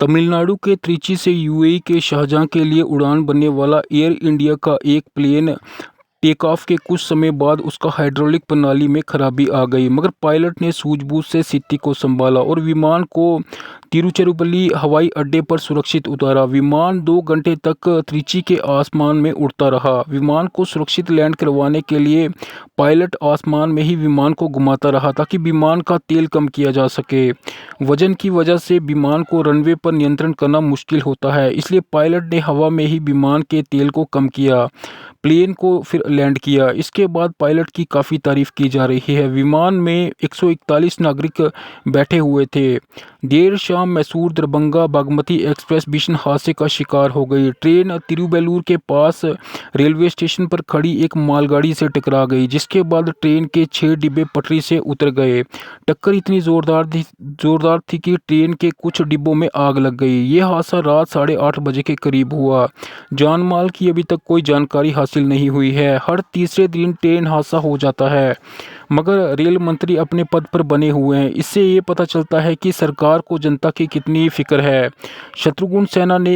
तमिलनाडु के त्रिची से यूएई के शारजाह के लिए उड़ान भरने वाला एयर इंडिया का एक प्लेन टेक ऑफ के कुछ समय बाद उसका हाइड्रोलिक प्रणाली में खराबी आ गई, मगर पायलट ने सूझबूझ से स्थिति को संभाला और विमान को तिरुचिरापल्ली हवाई अड्डे पर सुरक्षित उतारा। विमान 2 घंटे तक त्रिची के आसमान में उड़ता रहा। विमान को सुरक्षित लैंड करवाने के लिए पायलट आसमान में ही विमान को घुमाता रहा ताकि विमान का तेल कम किया जा सके। वजन की वजह से विमान को रनवे पर नियंत्रण करना मुश्किल होता है, इसलिए पायलट ने हवा में ही विमान के तेल को कम किया, प्लेन को फिर लैंड किया। इसके बाद पायलट की काफ़ी तारीफ की जा रही है। विमान में 141 नागरिक बैठे हुए थे। देर शाम मैसूर दरभंगा बागमती एक्सप्रेस भीषण हादसे का शिकार हो गई। ट्रेन तिरुवेल्लूर के पास रेलवे स्टेशन पर खड़ी एक मालगाड़ी से टकरा गई, जिसके बाद ट्रेन के 6 डिब्बे पटरी से उतर गए। टक्कर इतनी जोरदार थी कि ट्रेन के कुछ डिब्बों में आग लग गई। यह हादसा रात 8:30 बजे के करीब हुआ। जान माल की अभी तक कोई जानकारी हासिल नहीं हुई है। हर तीसरे दिन ट्रेन हादसा हो जाता है, मगर रेल मंत्री अपने पद पर बने हुए हैं। इससे ये पता चलता है कि सरकार को जनता की कितनी फिक्र है। शत्रुघ्न सिन्हा ने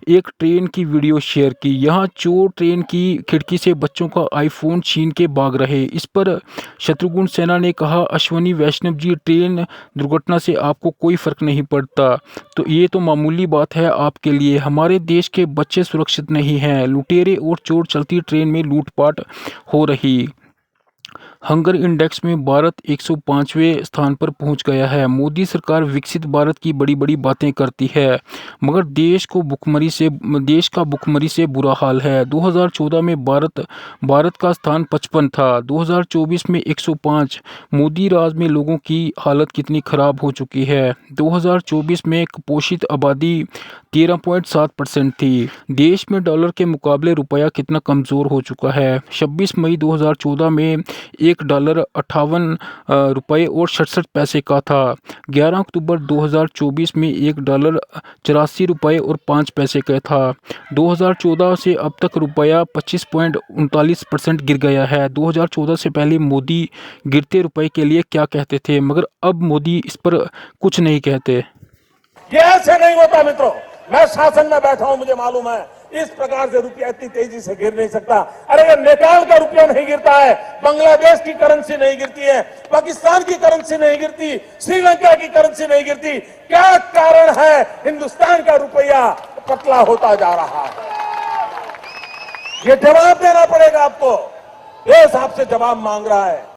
एक ट्रेन की वीडियो शेयर की। यहाँ चोर ट्रेन की खिड़की से बच्चों का आईफोन छीन के भाग रहे। इस पर शत्रुघ्न सिन्हा ने कहा, अश्वनी वैष्णव जी, ट्रेन दुर्घटना से आपको कोई फर्क नहीं पड़ता, तो ये तो मामूली बात है आपके लिए। हमारे देश के बच्चे सुरक्षित नहीं हैं। लुटेरे और चोर चलती ट्रेन में लूटपाट हो रही। हंगर इंडेक्स में भारत 105वें स्थान पर पहुंच गया है। मोदी सरकार विकसित भारत की बड़ी बड़ी बातें करती है, मगर देश का भुखमरी से बुरा हाल है। 2014 में भारत का स्थान 55 था, 2024 में 105। मोदी राज में लोगों की हालत कितनी खराब हो चुकी है। 2024 में कुपोषित आबादी 13.7% थी। देश में डॉलर के मुकाबले रुपया कितना कमज़ोर हो चुका है। 26 मई 2014 में $1 58 रुपये और 67 पैसे का था। 11 अक्टूबर 2024 में $1 84 रुपये और 5 पैसे का था। 2014 से अब तक रुपया 25.39% गिर गया है। 2014 से पहले मोदी गिरते रुपये के लिए क्या कहते थे, मगर अब मोदी इस पर कुछ नहीं कहते। ये ऐसे नहीं होता मित्रों। मैं शासन में बैठा हूं, मुझे मालूम है इस प्रकार से रुपया इतनी तेजी से गिर नहीं सकता। अरे ये नेपाल का रुपया नहीं गिरता है, बांग्लादेश की करेंसी नहीं गिरती है, पाकिस्तान की करेंसी नहीं गिरती, श्रीलंका की करेंसी नहीं गिरती। क्या कारण है हिंदुस्तान का रुपया पतला होता जा रहा है? ये जवाब देना पड़ेगा आपको। देश आपसे जवाब मांग रहा है।